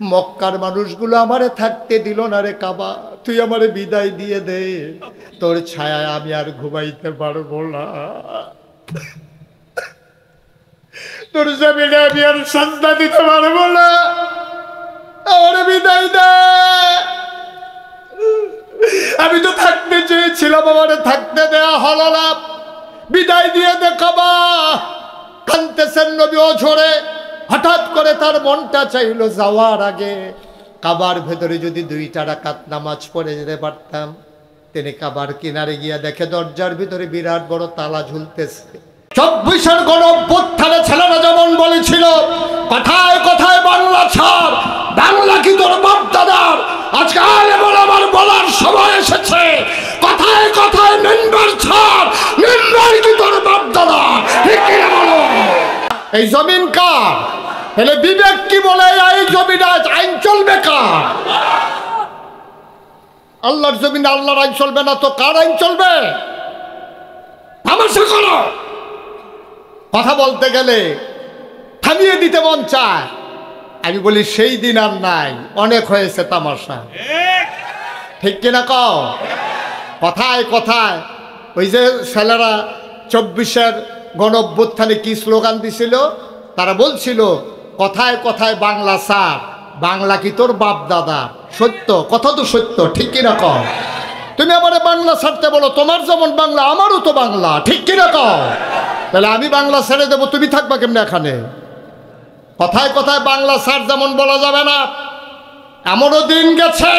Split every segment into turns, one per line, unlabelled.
মক্কার মানুষগুলো আমারে থাকতে দিল না রে কাবা, তুই আমারে বিদায় দিয়ে দে, তোর ছায়ায় আমি আর ঘুমাইতে পারবো না, তোর জমিনে আমি আর সাজদা দিতে পারবো না, আমারে বিদায় দে। আমি তো থাকতে চেয়েছিলাম, আমারে থাকতে দেয়া হলো না, বিদায় দিয়ে দে কাবা। কাঁদতেছেন নবী অঝরে। হঠাৎ করে তার মনটা চাইলো যাওয়ার আগে কাবার ভেতরে যদি 2 রাকাত নামাজ পড়ে যেতে পারতাম। তিনি কাবার কিনারে গিয়া দেখে দরজার ভিতরে বিরাট বড় তালা ঝুলতেছে। 24-এর গণঅভ্যুত্থানে ছেলেরা যেমন বলেছিল, কথায় কথায় বাংলা ছাড়, বাংলা কি তোর বাপ দাদার? আজকে আমার বলার সময় এসেছে, কথায় কথায় মেম্বার ছাড়, মেম্বার কি তোর বাপ দাদা? ঠিক কিনা বলো? এই জমিন কার? তাহলে বিবেক কি বলে এই জমিন আইন চলবে কার? আল্লাহর জমিনে আল্লাহর আইন চলবে না তো কার আইন চলবে? তামাশা করো। কথা বলতে গেলে থামিয়ে দিতে মন চায়। আমি বলি সেই দিন আর নাই, অনেক হয়েছে তামাশা। ঠিক কিনা কও? কথায় কথায় ওই যে ছেলেরা 24-এর গণঅভ্যুত্থানে কি স্লোগান দিছিল? তারা বলছিল, কথায় কথায় বাংলা স্যার, বাংলা কি তোর বাপ দাদা? সত্য কথা তো সত্য, ঠিক কিনা কও? তুমি আমার বাংলা ছাড়তে বলো, তোমার যেমন বাংলা আমারও তো বাংলা, ঠিক কিনা কও? তাহলে আমি বাংলা ছেড়ে দেবো, তুমি থাকবা কেমনে এখানে? কথায় কথায় বাংলা ছাড় যেমন বলা যাবে না, এমনও দিন গেছে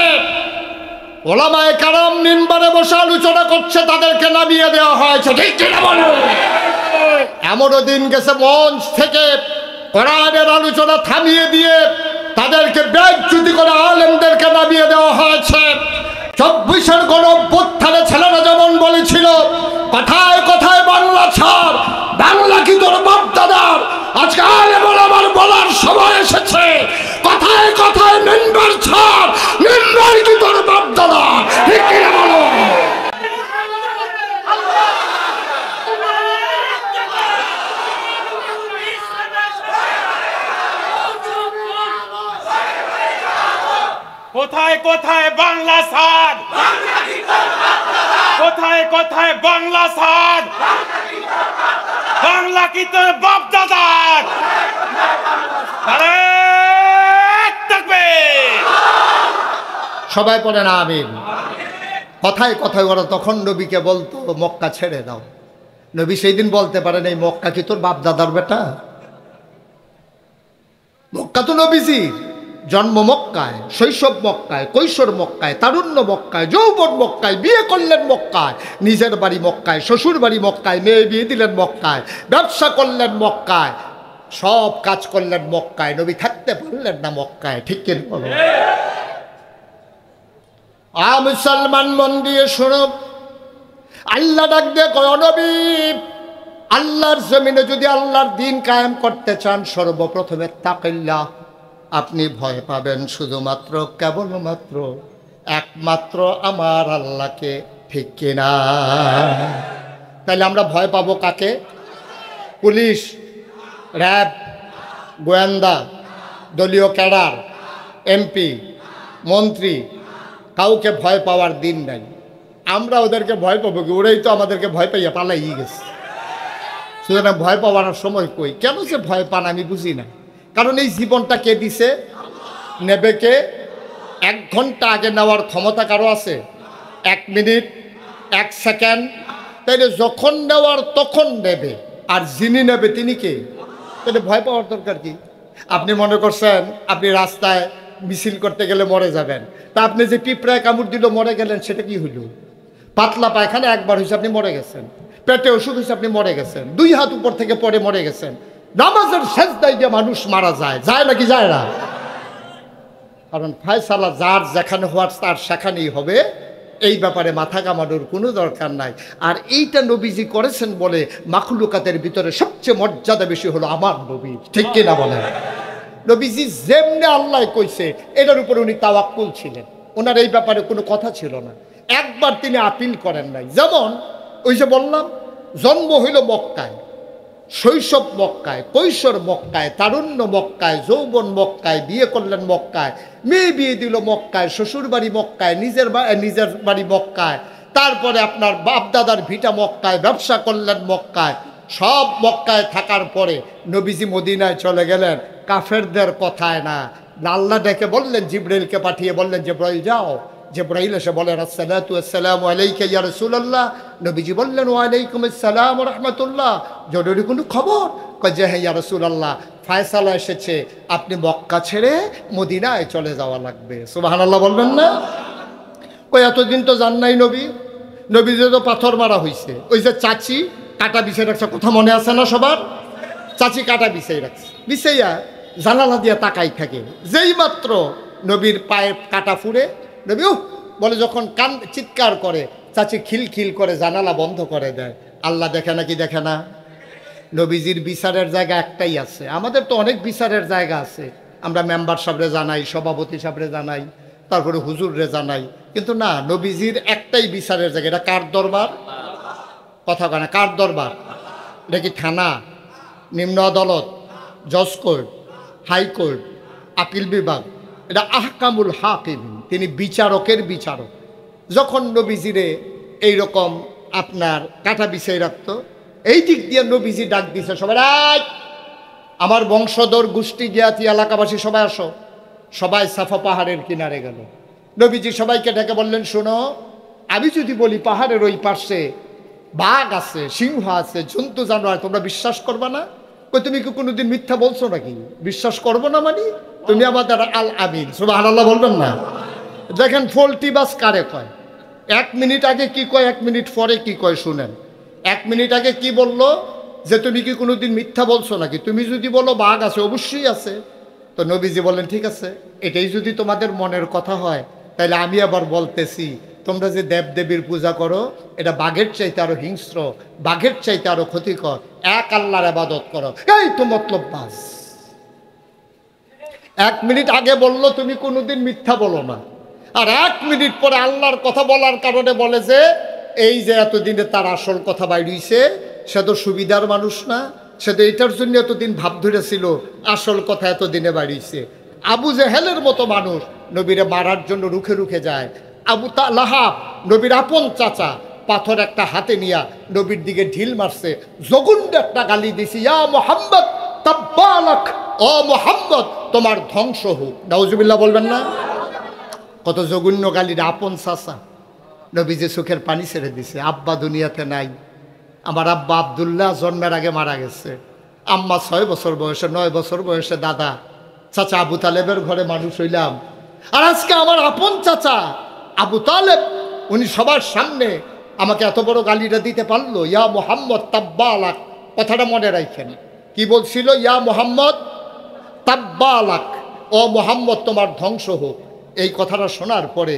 ওলামায়ে কারাম মিম্বারে বসে আলোচনা করছে, তাদেরকে নামিয়ে দেওয়া হয়েছে, ঠিক কিনা বলো? এমনও দিন গেছে মঞ্চ থেকে কোরআনের আলোচনা থামিয়ে দিয়ে তাদেরকে বেইজ্জতি করে আলেমদেরকে নামিয়ে দেওয়া হয়েছে। 24-এর গণঅভ্যুত্থানে ছেলেরা যেমন বলেছিল, কথায় কথায় বাংলা ছাড়, বাংলা কি তোর বাপ দাদার? আজকে আমার বলার সময় এসেছে, কথায় কথায় মেম্বার ছাড়, মেম্বার কি তোর বাপ দাদা? ঠিক কিনা বলো?
কোথায় কোথায় বাংলা ছাড়, কোথায় কোথায় বাংলা ছাড়, বাংলা কি তোর বাপ দাদার?
সবাই পড়ে না আমিন। কথায় কথায় ওরা তখন নবীকে বলতো, মক্কা ছেড়ে দাও। নবী সেই দিন বলতে পারেন, এই মক্কা কি তোর বাপ দাদার বেটা? মক্কা তো নবীজির জন্ম মক্কায়, শৈশব মক্কায়, কৈশোর মক্কায়, তারুণ্য মক্কায়, যৌবন মক্কায়, বিয়ে করলেন মক্কায়, নিজের বাড়ি মক্কায়, শ্বশুর বাড়ি মক্কায়, মেয়ে বিয়ে দিলেন মক্কায়, ব্যবসা করলেন মক্কায়, সব কাজ করলেন মক্কায়। নবী থাকতে পারলেন না মক্কায়, ঠিক কিনা বলো? মুসলমান মন দিয়ে শোনো, আল্লাহ ডাক দিয়ে কয়, নবী আল্লাহর জমিনে যদি আল্লাহর দ্বীন কায়েম করতে চান, সর্বপ্রথমে তাকিল্লাহ, আপনি ভয় পাবেন শুধুমাত্র কেবলমাত্র একমাত্র আমার আল্লাহকে, ঠিক কিনা? তাহলে আমরা ভয় পাবো কাকে? পুলিশ, র্যাব, গোয়েন্দা, দলীয় ক্যাডার, এমপি, মন্ত্রী, কাউকে ভয় পাওয়ার দিন নাই। আমরা ওদেরকে ভয় পাবো কি? ওরাই তো আমাদেরকে ভয় পাইয়া পালাই গেছে। সুতরাং ভয় পাওয়ার সময় কই? কেন যে ভয় পান আমি বুঝি না। কারণ এই জীবনটা কে দিছে? নেবে কে? 1 ঘন্টা আগে নেওয়ার ক্ষমতা কারো আছে? 1 মিনিট, 1 সেকেন্ড? তাইলে যখন নেওয়ার তখন নেবে, আর যিনি নেবে তিনি কে? তাহলে ভয় পাওয়ার দরকার কি? আপনি মনে করছেন আপনি রাস্তায় মিছিল করতে গেলে মরে যাবেন, তা আপনি যে পিঁপড়ায় কামড় দিল মরে গেলেন, সেটা কি হইল? পাতলা পায়খানা একবার হয়েছে আপনি মরে গেছেন, পেটে অসুখ হয়েছে আপনি মরে গেছেন, 2 হাত উপর থেকে পড়ে মরে গেছেন। নামাজের সেজদায় গিয়ে মানুষ মারা যায়, যায় নাকি যায় না? কারণ ফায়সালা যার যেখানে হওয়ার তার সেখানেই হবে, এই ব্যাপারে মাথা কামানোর কোনো দরকার নাই। আর এইটা নবীজি করেছেন বলে মাখলুকাতের ভিতরে সবচেয়ে মর্যাদা বেশি হলো আমার নবী, ঠিক কিনা বলেন? নবীজি যেমনে আল্লাহ কইছে এটার উপরে উনি তাওয়াক্কুল ছিলেন, ওনার এই ব্যাপারে কোনো কথা ছিল না, একবার তিনি আপিল করেন নাই। যেমন ওই যে বললাম, জন্ম হইল মক্কায়, শৈশব মক্কায়, কৈশোর মক্কায়, তারুণ্য মক্কায়, যৌবন মক্কায়, বিয়ে করলেন মক্কায়, মেয়ে বিয়ে দিল মক্কায়, শ্বশুর বাড়ি মক্কায়, নিজের বাড়ি মক্কায়, তারপরে আপনার বাপ দাদার ভিটা মক্কায়, ব্যবসা করলেন মক্কায়, সব মক্কায় থাকার পরে নবীজি মদিনায় চলে গেলেন। কাফেরদের কথায় না, আল্লাহ ডেকে বললেন, জিবরাইলকে পাঠিয়ে বললেন, জিবরাইল যাও। জিবরাইল এসে বলেন, আসসালাতু আসসালামু আলাইকা ইয়া রাসূলুল্লাহ। নবীজি বললেন, ওয়া আলাইকুম আসসালাম ওয়া রাহমাতুল্লাহ। জরুরি কোনো খবর? কয় যে হ্যাঁ ইয়া রাসূলুল্লাহ, ফয়সালা এসেছে, আপনি মক্কা ছেড়ে মদিনায় চলে যাওয়া লাগবে। সুবহানাল্লাহ বলবেন না? কই এতদিন তো জান নাই নবী? নবীজি তো পাথর মারা হয়েছে। ওই যে চাচি কাটা বিছাই রাখছে, কথা মনে আছে না সবার? চাচি কাটা বিছাই রাখছে, বিছাইয়া জানালা দিয়া তাকাই থাকে। যেই মাত্র নবীর পায়ে কাটা ফুড়ে, নবী বলে যখন কান চিৎকার করে, চাচি খিলখিল করে জানালা বন্ধ করে দেয়। আল্লাহ দেখে না কি দেখে না? নবীজির বিচারের জায়গা একটাই আছে। আমাদের তো অনেক বিচারের জায়গা আছে, আমরা মেম্বার সাহেবরে জানাই, সভাপতি সাহেবরে জানাই, তারপরে হুজুররে জানাই, কিন্তু না, নবীজির একটাই বিচারের জায়গা। এটা কার দরবার? কথা কয় না, কার দরবার? এটা কি থানা, নিম্ন আদালত, জজ কোর্ট, হাইকোর্ট, আপিল বিভাগ? এটা আহকামুল হাকিম, তিনি বিচারকের বিচারক। যখন নবীজিরে এইরকম আপনার কাটা বিছাই রাখত, এই দিক দিয়ে নবীজি ডাক দিছে, সবাই আমার বংশধর গোষ্ঠী জ্ঞাতি এলাকাবাসী সবাই আসো। সবাই সাফা পাহাড়ের কিনারে গেল। নবীজি সবাইকে ডেকে বললেন, শোনো, আমি যদি বলি পাহাড়ের ওই পাশে বাঘ আছে, সিংহ আছে, জন্তু জানোয়ার, তোমরা বিশ্বাস করবা না? কই তুমি কি কোনোদিন মিথ্যা বলছো নাকি? বিশ্বাস করবো না মানে? তুমি আমাদের আল আমিন, সুবহানাল্লাহ বলবেন না? দেখেন ফল্টি বাস কারে কয়? 1 মিনিট আগে কি কয়, 1 মিনিট পরে কি কয় শুনেন। 1 মিনিট আগে কি বললো? যে তুমি কি কোনোদিন মিথ্যা বলছো নাকি? তুমি যদি বলো বাঘ আছে, অবশ্যই আছে। তো নবীজি বলেন, ঠিক আছে, এটাই যদি তোমাদের মনের কথা হয়, তাহলে আমি আবার বলতেছি, তোমরা যে দেবদেবীর পূজা করো, এটা বাঘের চাইতে আরো হিংস্র, বাঘের চাইতে আরো ক্ষতিকর। এক আল্লাহর ইবাদত করো। এই তো মতলব বাস। 1 মিনিট আগে বললো তুমি কোনোদিন মিথ্যা বলো না, আর 1 মিনিট পরে আল্লাহর কথা বলার কারণে বলে যে এই যে এতদিনে তার আসল কথা বাইরিয়েছে, সে তো সুবিধার মানুষ না, সে তো এটার জন্য এতদিন ভাব ধরেছিল, আসল কথা এতদিনে বাড়িয়েছে। আবু জেহেলের মতো মানুষ নবীরে মারার জন্য রুখে রুখে যায়। আবু লাহাব, নবীর আপন চাচা, পাথর একটা হাতে নিয়া নবীর দিকে ঢিল মারছে, জঘন্য একটা গালি দিছি, ইয়া মুহাম্মদ তাব্বালাক, ও মুহাম্মদ তোমার ধ্বংস হোক। নাউজুবিল্লাহ বলবেন না? কত জঘন্য গালির আপন চাচা। নবীজি চোখের পানি ছেড়ে দিছে। আব্বা দুনিয়াতে নাই, আমার আব্বা আব্দুল্লাহ জন্মের আগে মারা গেছে। আম্মা 6 বছর বয়সে, 9 বছর বয়সে দাদা, চাচা আবু তালেবের ঘরে মানুষ হইলাম। আর আজকে আমার আপন চাচা আবু তালেব, উনি সবার সামনে আমাকে এত বড় গালিটা দিতে পারলো। ইয়া মুহাম্মদ তাব্বালাক, কথাটা মনে রাখেন। কি বলছিল? ইয়া মুহাম্মদ তাব্বালাক, ও মুহাম্মদ তোমার ধ্বংস হোক। এই কথাটা শোনার পরে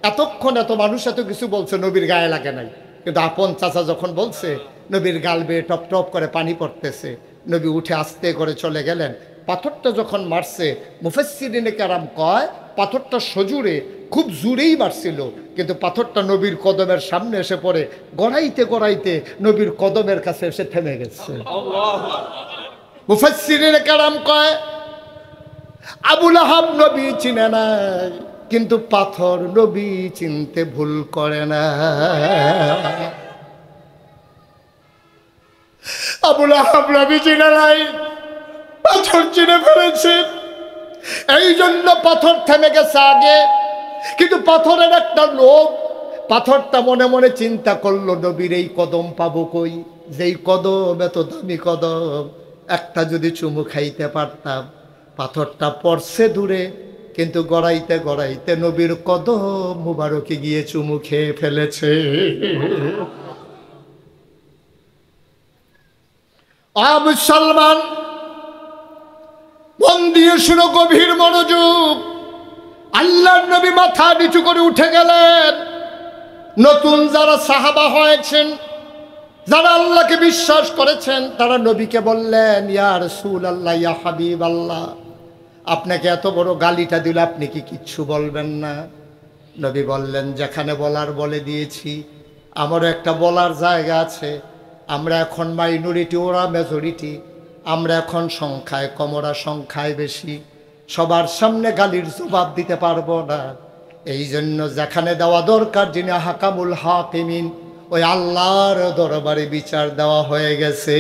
এতক্ষণ এত মানুষ এত কিছু বলছে, নবীর গায়ে লাগে নাই, কিন্তু আপন চাচা যখন বলছে, নবীর গাল বেয়ে টপ টপ করে পানি পড়তেছে। নবী উঠে আস্তে করে চলে গেলেন। পাথরটা যখন মারছে, মুফাসসিরিনে কেরাম কয় পাথরটা সজুরে খুব জোরেই মারছিল, কিন্তু পাথরটা নবীর কদমের সামনে এসে পড়ে, গড়াইতে গড়াইতে নবীর কদমের কাছে এসে থেমে গেছে। মুফাসসিরিনে কেরাম কয় আবু লাহাব নবী চিনে নাই, কিন্তু পাথর নবী চিনতে ভুল করে না। আবু লাহাব নবী চিনে নাই, পাথর চিনে ফেলেছে। এই জন্য পাথর থেমে গেছে আগে, কিন্তু পাথরের একটা লোভ। পাথরটা মনে মনে চিন্তা করলো, নবীর এই কদম পাবো কই? যেই কদম এত দামি কদম, একটা যদি চুমু খাইতে পারতাম। পাথরটা পড়ছে দূরে, কিন্তু গড়াইতে গড়াইতে নবীর কদম মুবারকে গিয়ে চুমু খেয়ে ফেলেছে। মুসলমান মন দিয়ে শুনো, গভীর মনোযোগ। আল্লাহর নবী মাথা নিচু করে উঠে গেলেন। নতুন যারা সাহাবা হয়েছেন, যারা আল্লাহকে বিশ্বাস করেছেন, তারা নবীকে বললেন, ইয়া রাসূলুল্লাহ, ইয়া হাবিবাল্লাহ, আপনাকে এত বড় গালিটা দিল, আপনি কি কিচ্ছু বলবেন না? নবী বললেন, যেখানে বলার বলে দিয়েছি, আমারও একটা বলার জায়গা আছে। আমরা এখন মাইনরিটি, ওরা মেজরিটি। আমরা এখন সংখ্যায় কম, ওরা সংখ্যায় বেশি। সবার সামনে গালির জবাব দিতে পারবো না। এই জন্য যেখানে দেওয়া দরকার, যিনি হাকামুল হাকিমিন, ওই আল্লাহর দরবারে বিচার দেওয়া হয়ে গেছে।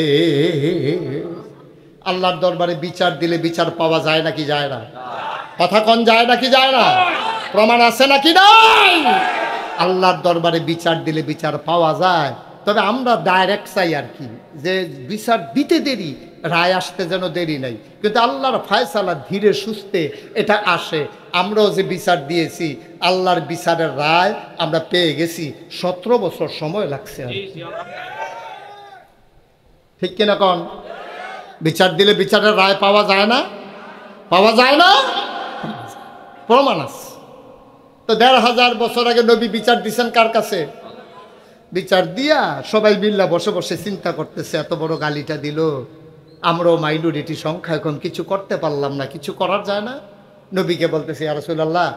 আল্লাহর দরবারে বিচার দিলে বিচার পাওয়া যায় নাকি যায় না? কথা কন, যায় নাকি যায় না? প্রমাণ আছে নাকি নাই? আল্লাহর দরবারে বিচার দিলে বিচার পাওয়া যায়। তবে আমরা ডাইরেক্ট চাই আর কি, যে বিচার দিতে দেরি, রায় আসতে যেন দেরি নাই। কিন্তু আল্লাহর ফায়সালা ধীরে সুস্থে এটা আসে। আমরাও যে বিচার দিয়েছি, আল্লাহর বিচারের রায় আমরা পেয়ে গেছি। 17 বছর সময় লাগছে। ঠিক কিনা কন? বিচার দিলে বিচারের রায় পাওয়া যায় না? পাওয়া যায় না? প্রমাণ আছে তো। 1500 বছর আগে নবী বিচার দিচ্ছেন কার কাছে? বিচার দিয়া সবাই মিল্লা বসে বসে চিন্তা করতেছে, এত বড় গালিটা দিল, আমরাও মাইনরিটি, সংখ্যা এখন কিছু করতে পারলাম না, কিছু করার যায় না। নবীকে বলতেছে, ইয়া রাসূলুল্লাহ,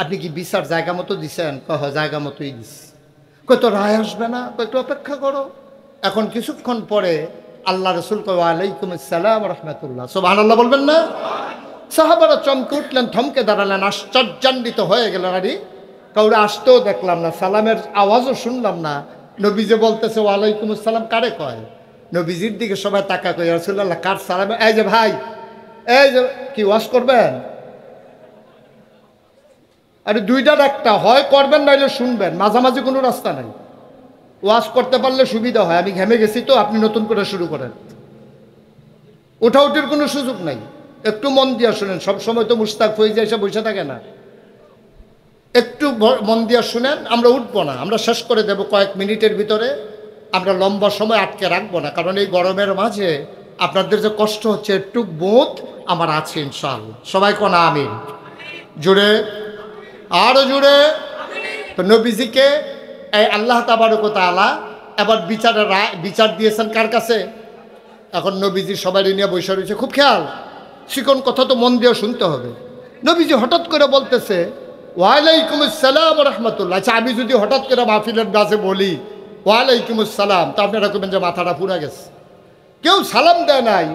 আপনি কি বিচার জায়গা মতো দিছেন? কহ জায়গা মতোই দিছি। কত রায় আসবে না, একটু অপেক্ষা করো। এখন কিছুক্ষণ পরে আল্লাহ রসুল কয়, ওয়ালাইকুম আসসালাম রাহমাতুল্লাহ। সুবহানাল্লাহ বলবেন না? সাহাবারা চমকে উঠলেন, থমকে দাঁড়ালেন, আশ্চর্যান্বিত হয়ে গেলেন। আরে কাউরে আসতেও দেখলাম না, সালামের আওয়াজও শুনলাম না। নবী যে বলতেছে ওয়ালাইকুম আসসালাম, কারে কয়? নবীজির দিকে সবাই তাকা কয়, ইয়া রাসূলুল্লাহ কার সালাম? এই যে ভাই, এই যে কি ওয়াজ করবেন? আরে দুইটার একটা, হয় করবেন নাইলে শুনবেন, মাঝামাঝি কোনো রাস্তা নাই। ওয়াজ করতে পারলে সুবিধা হয়। আমি ঘেমে গেছি তো, আপনি নতুন করে শুরু করেন। উঠাউটির কোনো সুযোগ নাই। একটু মন দিয়া শুনেন। সবসময় তো মুস্তাক হয়ে যায়, এসে বসে থাকে না। একটু মন দিয়া শুনেন। আমরা উঠবো না, আমরা শেষ করে দেব কয়েক মিনিটের ভিতরে। আমরা লম্বা সময় আটকে রাখবো না, কারণ এই গরমের মাঝে আপনাদের যে কষ্ট হচ্ছে, একটু বোধ আমার আছে ইনশাআল্লাহ। সবাই কোন আমিন। জুড়ে, আরো জুড়ে। তো নবীজিকে এই আল্লাহ তাবারক ওয়া তাআলা এবার বিচার দিয়েছেন কার কাছে? এখন নবীজি সবাই নিয়ে বসে রয়েছে। খুব খেয়াল, শিকন কথা তো মন দিয়ে শুনতে হবে। নবীজি হঠাৎ করে বলতেছে, ওয়ালাইকুম আসসালাম রাহমাতুল্লাহ। আচ্ছা, আমি যদি হঠাৎ করে মাহফিলের গাছে বলি ওয়ালাইকুম আসসালাম, তা আপনারা কবেন যে মাথাটা পুরা গেছে। কেউ সালাম দেয় নাই,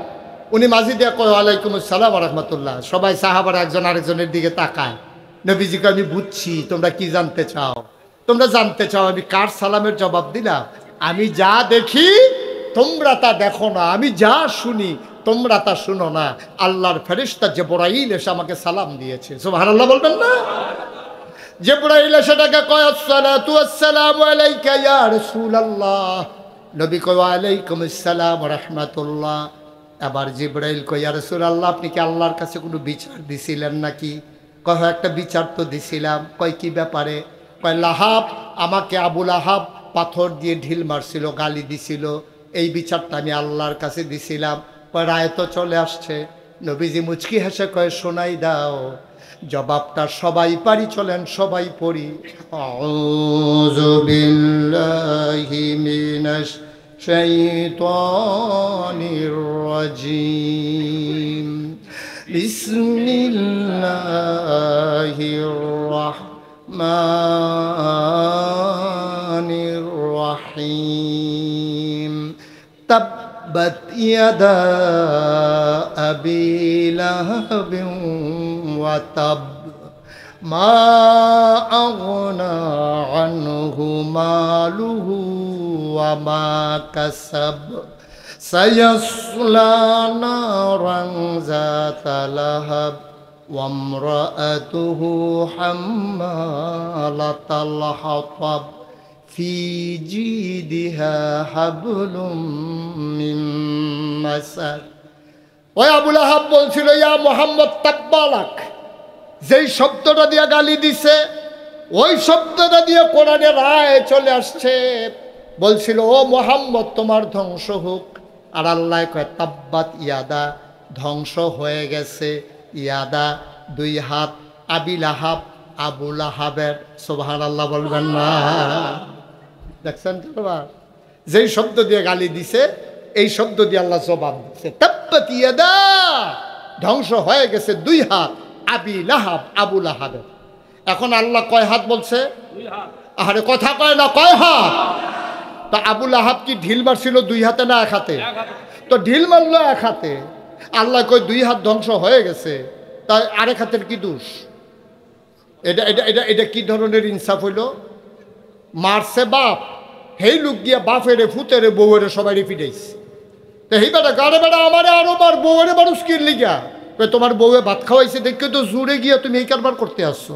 উনি মাঝি দিয়ে কয় ওয়ালাইকুম আসসালাম রাহমাতুল্লাহ। সবাই সাহাবারা একজন আরেকজনের দিকে তাকায়। নবীজিকে, আমি বুঝছি তোমরা কি জানতে চাও। তোমরা জানতে চাও আমি কার সালামের জবাব দিলাম। আমি যা দেখি তোমরা তা দেখো না, আমি যা শুনি তোমরা তা শুনো না। আল্লাহর ফেরেশতা জিবরাইল এসে আমাকে সালাম দিয়েছে। সুবহানাল্লাহ বলবেন না? জিবরাইল এসে তাকে কয়, আসসালাতু ওয়াসসালামু আলাইকা ইয়া রাসূলুল্লাহ। নবী কয়, ওয়ালাইকুম আসসালাম রাহমাতুল্লাহ। এবার জিবরাইল কয়, ইয়া রাসূলুল্লাহ, আপনি কি আল্লাহর কাছে কোনো বিচার দিছিলেন নাকি? কয়, একটা বিচার তো দিছিলাম। কয়, কি ব্যাপারে? কয়, লাহাব আমাকে, আবু লাহাব পাথর দিয়ে ঢিল মারছিল, গালি দিছিল, এই বিচারটা আমি আল্লাহর কাছে দিছিলাম। কয়, রায় তো চলে আসছে। নবীজি মুচকি হেসে কয়, শোনাই দাও। জবাবটা সবাই পারি, চলেন সবাই পড়ি। আউযু বিল্লাহি মিনাশ শাইতানির রাজিম। বিসমিল্লাহির রাহমানির রাহিম। তাব্বাত ইয়াদা আবি লাহাবিন ওয়া তাব, মা আগনা আনহু মালুহু ওয়া মা কাসাব, সায়াসলা নারান যাতা লাহাব ওয়া ইমরাআতুহু হাম্মালাতাল হাতাব, ফি জিদিহা হাবলুম মিন মাসাদ। ওই আবু লাহাব বলছিল, ইয়া মুহাম্মদ তাব্বালাক। যেই শব্দটা দিয়ে গালি দিছে, ওই শব্দটা দিয়ে কোরআনে রায় চলে আসছে। বলছিল, ও মুহাম্মদ, তোমার ধ্বংস হোক। আর আল্লাহ কয়, তাব্বাত ইয়াদা, ধ্বংস হয়ে গেছে। ইয়াদা, দুই হাত, আবি লাহাব, আবু লাহাবের। সুবহানাল্লাহ বলবেন না? দেখছেন তো? যেই শব্দ দিয়ে গালি দিছে, এই শব্দ দিয়ে আল্লাহ জবাব দিচ্ছে। তাব্বাত ইয়াদা, ধ্বংস হয়ে গেছে দুই হাত, আবি লাহাব, আবু লাহাবের। এখন আল্লাহ কয় হাত বলছে? আরে কথা কয় না, কয় হাত? তো আবুল আহাব কি ঢিল মারছিল দুই হাতে না এক হাতে? তো ঢিল মারলো এক হাতে, আল্লাহ কই দুই হাত ধ্বংস হয়ে গেছে, তাই আরেক হাতের কি দোষ? এটা এটা এটা এটা কি ধরনের ইনসাফ হইল? মারছে বাপ, হেই লোক গিয়া বাপেরে ফুতেরে বউয়েরে সবাই পিটাইছে। তো এই বেটা গাড়ে বেটা আমারে আরো বার বউয়েরে মানুষ কির লিগা, তোমার বউয়ে ভাত খাওয়াইছে দেখে তো জুড়ে গিয়া তুমি এই কারবার করতে আসছো।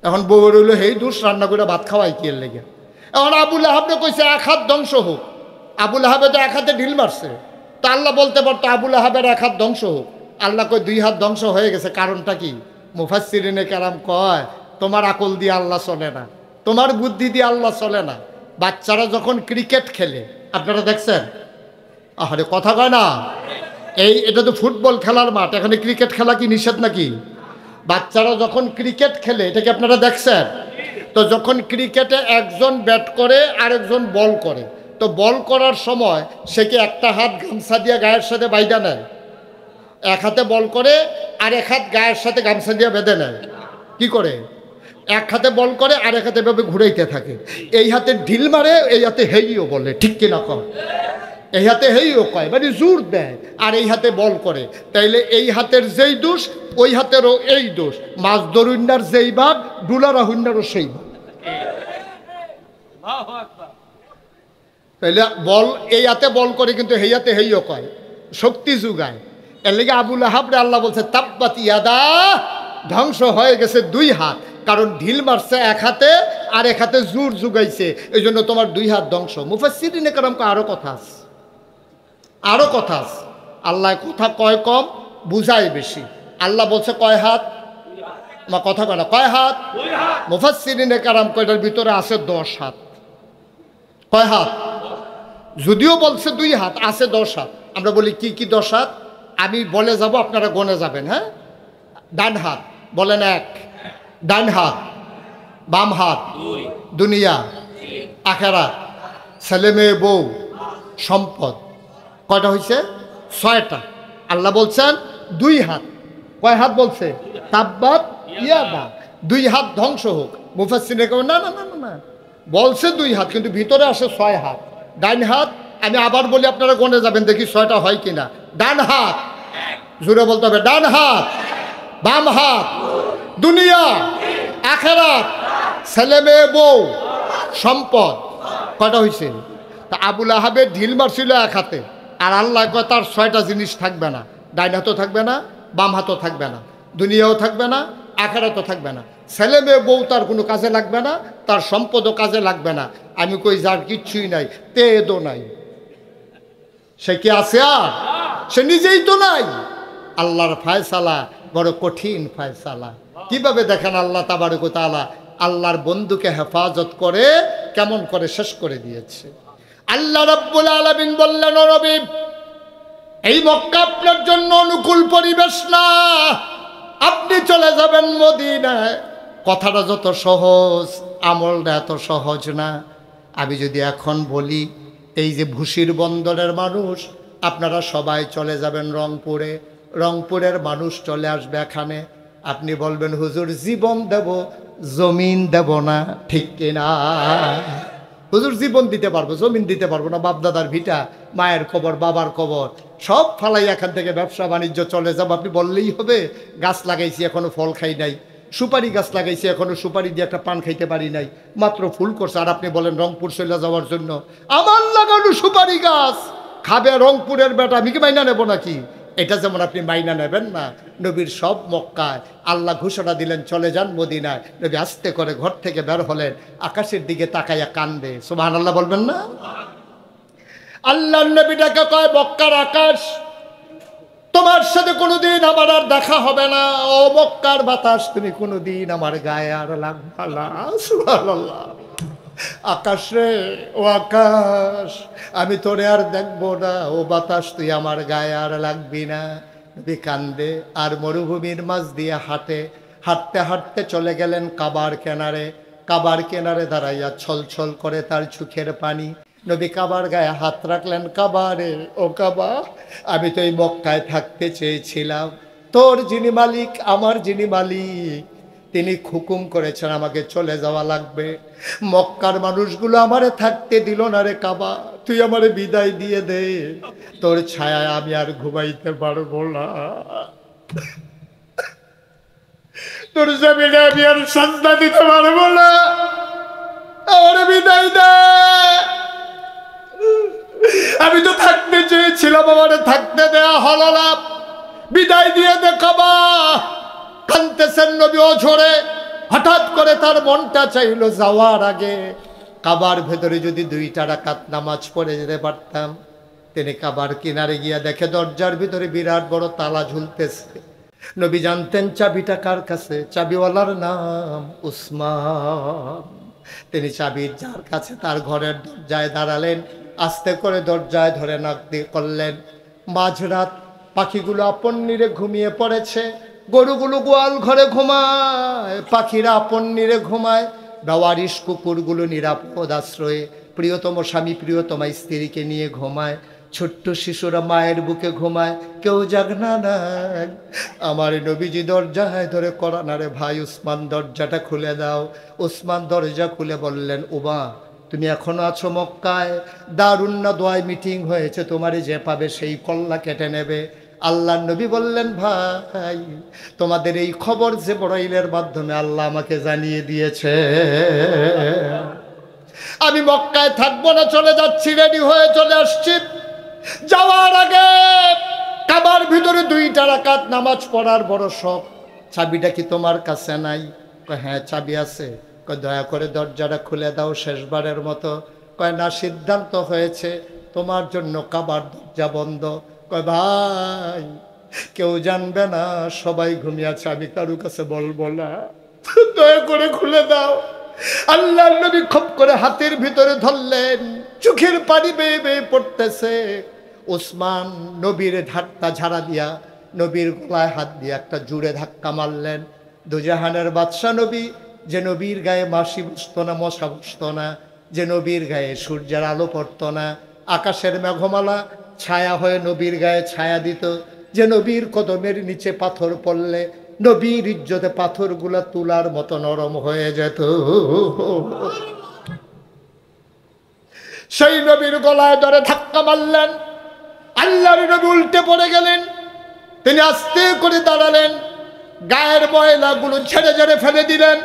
এখন বউয়ের হইলো হেই দোষ, রান্না করে ভাত খাওয়াই কি এর লেগে। এখন আবুল আহাবনে কইছে এক হাত ধ্বংস হোক। আবুল আহাবে তো এক হাতে ঢিল মারছে, তা আল্লাহ বলতে পারতো আবুল আহাবের এক হাত ধ্বংস হোক। আল্লাহ কই দুই হাত ধ্বংস হয়ে গেছে, কারণটা কি? মুফাসসিরিনে কেরাম কয় তোমার আকল দিয়ে আল্লাহ চলে না, তোমার বুদ্ধি দিয়ে আল্লাহ চলে না। বাচ্চারা যখন ক্রিকেট খেলে, আপনারা দেখছেন? আরে কথা কয় না, এটা তো ফুটবল খেলার মাঠ, এখানে ক্রিকেট খেলা কি নিষেধ নাকি? বাচ্চারা যখন ক্রিকেট খেলে, এটা কি আপনারা দেখছেন? তো যখন ক্রিকেটে একজন ব্যাট করে আরেকজন বল করে, তো বল করার সময় সে কি একটা হাত গামছা দিয়ে গায়ের সাথে বাইধা নেয়? এক হাতে বল করে আর এক হাত গায়ের সাথে গামছা দিয়ে বেঁধে নেয়। কি করে? এক হাতে বল করে আর এক হাতে ভাবে ঘুরাইতে থাকে। এই হাতে ঢিল মারে, এই হাতে হেইও বলে, ঠিক কিনা কম? এই হাতে হেইও কয়, মানে জোর দেয়, আর এই হাতে বল করে। তাইলে এই হাতের যেই দোষ ওই হাতেরও এই দোষ। মাছ দরুন্নার যেই ভাব ডুলারা হুন্নারও সেই ভাব। তাইলে বল এই হাতে বল করে, কিন্তু হেই হাতে হেইও কয়, শক্তি যোগায়। এর লেগে আবুল আহাবরে আল্লাহ বলছে তাব্বাত ইয়াদা, ধ্বংস হয়ে গেছে দুই হাত, কারণ ঢিল মারছে এক হাতে আর এক হাতে জোর যোগাইছে, এই জন্য তোমার দুই হাত ধ্বংস। মুফাসসিরিনে কেরাম আরো কথা আছে, আরো কথা আছে। আল্লাহ কথা কয় কম, বুঝায় বেশি। আল্লাহ বলছে কয় হাত, আমার কথা কয় না, কয় হাত? মুফাসসিরিনে কেরাম কয়টার ভিতরে আছে 10 হাত। কয় হাত? যদিও বলছে 2 হাত, আছে 10 হাত। আমরা বলি কি কি 10 হাত? আমি বলে যাব, আপনারা গনে যাবেন। হ্যাঁ, ডান হাত বলেন 1, ডান হাত, বাম হাত, দুনিয়া, আখেরাত, ছেলে মেয়ে বউ, সম্পদ। কয়টা হয়েছে? 6টা। আল্লাহ বলছেন 2 হাত। কয় হাত বলছে? তাব্বাত ইয়াদা, 2 হাত ধ্বংস হোক। মুফাসসিরিনে কয় না না না না, বলছে 2 হাত, কিন্তু ভিতরে আসে 6 হাত। ডান হাত, আমি আবার বলি, আপনারা গনে যাবেন, দেখি 6টা হয় কিনা। ডান হাত, জোরে বলতে হবে, ডান হাত, বাম হাত, দুনিয়া, আখেরাত, ছেলে মেয়ে বউ, সম্পদ। কয়টা হয়েছে? তা আবুল আহাবের ঢিল মারছিল এক হাতে, আর আল্লাহ কয় তার 6টা জিনিস থাকবে না। ডাইন হাতও থাকবে না, বাম হাতও থাকবে না, দুনিয়াও থাকবে না, আখেরাতও থাকবে না, ছেলে মেয়ে বউ তার কোনো কাজে লাগবে না, তার সম্পদও কাজে লাগবে না। আমি কই যার কিচ্ছুই নাই, তেদও নাই, সে কি আছে? আর সে নিজেই তো নাই। আল্লাহর ফায়সালা বড় কঠিন ফায়সালা। কিভাবে দেখেন আল্লাহ তাবারক ওয়া তাআলা আল্লাহর বন্ধুকে হেফাজত করে কেমন করে শেষ করে দিয়েছে। আল্লাহ রাব্বুল আলামিন বললেন, ও নবী, এই মক্কা আপনার জন্য অনুকূল পরিবেশ না, আপনি চলে যাবেন মদিনায়। কথাটা যত সহজ, আমলটা এত সহজ না। আমি যদি এখন বলি, এই যে ভুশির বন্দরের মানুষ, আপনারা সবাই চলে যাবেন রংপুরে, রংপুরের মানুষ চলে আসবে এখানে, আপনি বলবেন হুজুর জীবন দেব, জমিন দেব না, ঠিক কিনা? হুজুর জীবন দিতে পারবো, জমিন দিতে পারবো না, বাপদাদার ভিটা, মায়ের কবর, বাবার কবর সব ফালাই এখান থেকে ব্যবসা বাণিজ্য চলে যাব। আপনি বললেই হবে গাছ লাগাইছি এখনো ফল খাই নাই, সুপারি গাছ লাগাইছি এখনো সুপারি দিয়ে একটা পান খাইতে পারি নাই, মাত্র ফুল করছে, আর আপনি বলেন রংপুর চলে যাওয়ার জন্য। আমার লাগানো সুপারি গাছ খাবে রংপুরের বেটা, আমি কি মাইনা নেব নাকি? এটা যেমন আপনি মাইনা নেবেন না। নবীর সব মক্কায় আল্লাহ ঘোষণা দিলেন চলে যান মদিনায়। নবী আস্তে করে ঘর থেকে বের হলেন, আকাশের দিকে তাকাইয়া কান্দে, সুবহানাল্লাহ বলবেন না? আল্লাহর নবীটাকে কয়, মক্কার আকাশ, তোমার সাথে কোনোদিন আমার আর দেখা হবে না। ও মক্কার বাতাস, তুমি কোনোদিন আমার গায়ে আর লাগবে না। সুবহানাল্লাহ। আকাশ রে, ও আকাশ, আমি তোরে আর দেখবো না। ও বাতাস, তুই আমার গায়ে আর লাগবি না। নবী কান্দে আর মরুভূমির মাঝ দিয়ে হাঁটে, হাঁটতে হাঁটতে চলে গেলেন কাবার কিনারে। কাবার কিনারে দাঁড়াইয়া ছল ছল করে তার চোখের পানি। নবী কাবার গায়ে হাত রাখলেন, কাবারে, ও কাবা, আমি তো এই মক্কায় থাকতে চেয়েছিলাম। তোর যিনি মালিক, আমার যিনি মালিক, তিনি হুকুম করেছেন আমাকে চলে যাওয়া লাগবে। মক্কার মানুষগুলো আমারে থাকতে দিল না রে কাবা, তুই আমারে বিদায় দিয়ে দে, তোর ছায়ায় আমি আর ঘুমাইতে পারবো না, তোর জমিনে আমি আর সাজদা দিতে পারবো না, আমার বিদায় দে। আমি তো থাকতে চেয়েছিলাম, আমারে থাকতে দেয়া হলো না, বিদায় দিয়ে দে কাবা। কানতেছেন নবী অঝরে। হঠাৎ করে তার মনটা চাইলো যাওয়ার আগে কাবার ভেতরে যদি 2 রাকাত নামাজ পড়ে যেতে পারতাম। তিনি কাবার কিনারে গিয়া দেখে দরজার ভিতরে বিরাট বড় তালা ঝুলতেছে। নবী জানতেন চাবিটা কার কাছে, চাবিওয়ালার নাম উসমান। তিনি চাবির যার কাছে তার ঘরের দরজায় দাঁড়ালেন, আস্তে করে দরজায় ধরে নাক দিয়ে করলেন। মাঝরাত, পাখিগুলো আপন নিরে ঘুমিয়ে পড়েছে, গরুগুলো গোয়াল ঘরে ঘুমায়, পাখিরা আপন নিরে ঘুমায়, বেওয়ারিশ কুকুরগুলো নিরাপদ আশ্রয়ে প্রিয়তম স্বামী প্রিয়তমা স্ত্রীকে নিয়ে ঘুমায়, ছোট্ট শিশুরা মায়ের বুকে ঘুমায়, কেউ জাগনা নাই। আমার নবীজি দরজায় ধরে করানারে ভাই উসমান দরজাটা খুলে দাও। উসমান দরজা খুলে বললেন, উবা তুমি এখনো আছো মক্কায়, দারুন না দোয়ায় মিটিং হয়েছে, তোমারে যে পাবে সেই কল্লা কেটে নেবে। আল্লাহ নবী বললেন, ভাই তোমাদের এই খবর জিবরাইলের মাধ্যমে আল্লাহ আমাকে জানিয়ে দিয়েছে, আমি মক্কায় থাকবো না, চলে যাচ্ছি, রেডি হয়ে চলে আসছি। যাওয়ার আগে কাবার ভিতরে 2 রাকাত নামাজ পড়ার বড় শখ, চাবিটা কি তোমার কাছে নাই? কয় হ্যাঁ চাবি আছে। কয় দয়া করে দরজাটা খুলে দাও শেষবারের মতো। কয় না, সিদ্ধান্ত হয়েছে তোমার জন্য কাবার দরজা বন্ধ। কয় ভাই কেউ জানবে না, সবাই ঘুমিয়ে আছে, আমি কারো কাছে বলবো না, দয়া করে খুলে দাও। আল্লাহ নবী খপ করে হাতের ভিতরে ধরলেন, চোখের পানি বেয়ে বেয়ে পড়তেছে। ওসমান নবীর ধাক্কা ঝাড়া দিয়া নবীর গলায় হাত দিয়ে একটা জুড়ে ধাক্কা মারলেন। দুজাহানের বাদশা নবী, যে নবীর গায়ে মাছি বসতো না, মশা বসতো না, যে নবীর গায়ে সূর্যের আলো পড়তো না, আকাশের মেঘমালা ছায়া হয়ে নবীর গায়ে ছায়া দিত, যে নবীর কদমের নিচে পাথর পড়লে নবীর ইজ্জতে পাথরগুলা তুলার মতো নরম হয়ে যেত, সেই নবীর গলায় ধরে ধাক্কা মারলেন। আল্লাহর নবী উল্টে পড়ে গেলেন। তিনি আস্তে করে দাঁড়ালেন, গায়ের ময়লাগুলো ঝেড়ে ঝেড়ে ফেলে দিলেন,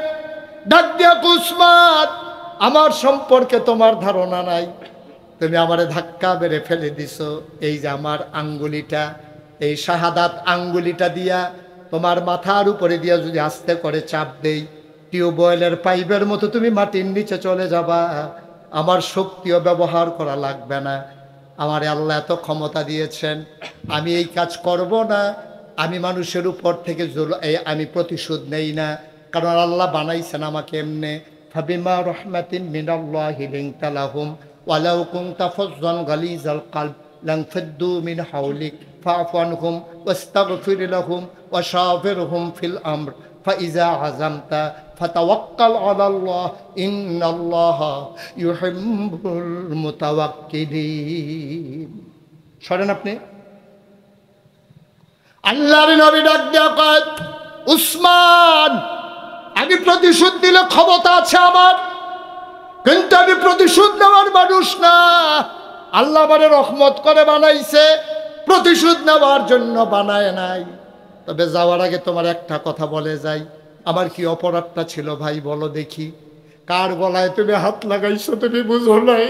ডাক দিয়া, উসমান আমার সম্পর্কে তোমার ধারণা নাই, তুমি আমারে ধাক্কা মেরে ফেলে দিছো, এই যে আমার আঙ্গুলিটা, এই শাহাদাত আঙ্গুলিটা দিয়া তোমার মাথার উপরে দিয়া যদি আস্তে করে চাপ দেই, টিউবওয়েলের পাইপের মতো তুমি মাটির নিচে চলে যাবা, আমার শক্তিও ব্যবহার করা লাগবে না। আমারে আল্লাহ এত ক্ষমতা দিয়েছেন, আমি এই কাজ করব না, আমি মানুষের উপর থেকে আমি প্রতিশোধ নেই না, কারণ আল্লাহ বানাইছেন আমাকে এমনে। ফাবিমা রহমাতিন মিনাল্লাহি লিনতা লাহুম ওয়ালাউ কুনতা ফাজ্জান গালিজাল কলব লানফাদ্দু মিন হাওলিক ফাআফু আনহুম ওয়াস্তাগফির লাহুম ওয়াশাফিরহুম ফিল আমর ফাইজা আযামতা ফাতাওয়াক্কাল আলাল্লাহ ইন্নাল্লাহা ইউহিব্বুল মুতাওয়াক্কিলিন। শোনেন আপনি, আল্লাহর নবী ডাক দিয়া কয়, উসমান আমি প্রতিশোধ দিলে ক্ষমতা আছে আমার, কিন্তু আমি প্রতিশোধ নেওয়ার মানুষ না। আল্লাহ আমারে রহমত করে বানাইছে, প্রতিশোধ নেওয়ার জন্য বানায় নাই। তবে যাওয়ার আগে তোমার একটা কথা বলে যাই, আমার কি অপরাধটা ছিল ভাই বলো দেখি? কার গলায় তুমি হাত লাগাইছো তুমি বুঝো নাই,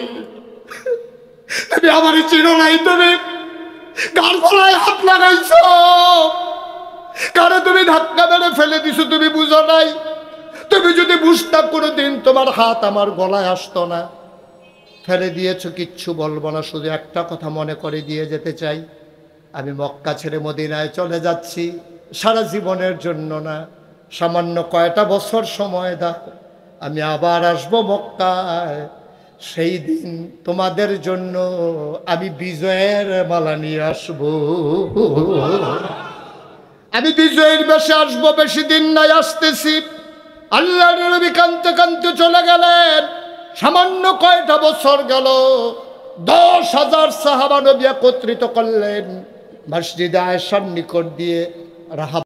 তুমি আমারই চিনো নাই, তুমি কার গলায় হাত লাগাইছো, কারে তুমি ধাক্কা মেরে ফেলে দিছো তুমি বুঝো নাই। তুমি যদি বুঝতা কোনোদিন তোমার হাত আমার গলায় আসতো না। ফেলে দিয়েছো, কিচ্ছু বলবো না, শুধু একটা কথা মনে করে দিয়ে যেতে চাই, আমি মক্কা ছেড়ে মদিনায় চলে যাচ্ছি, সারা জীবনের জন্য না, সামান্য কয়টা বছর সময় দাও, আমি আবার আসবো মক্কায়। সেই দিন তোমাদের জন্য আমি বিজয়ের মালা নিয়ে আসবো, আমি বিজয়ের বেশে আসবো, বেশি দিন নাই, আসতেছি। আল্লাহর নবী কাঁদতে কাঁদতে চলে গেলেন। সামান্য কয়টা বছর গেল, 10,000 সাহাবা নবী একত্রিত করলেন, মসজিদে আয়েশার নিকট দিয়ে রাহা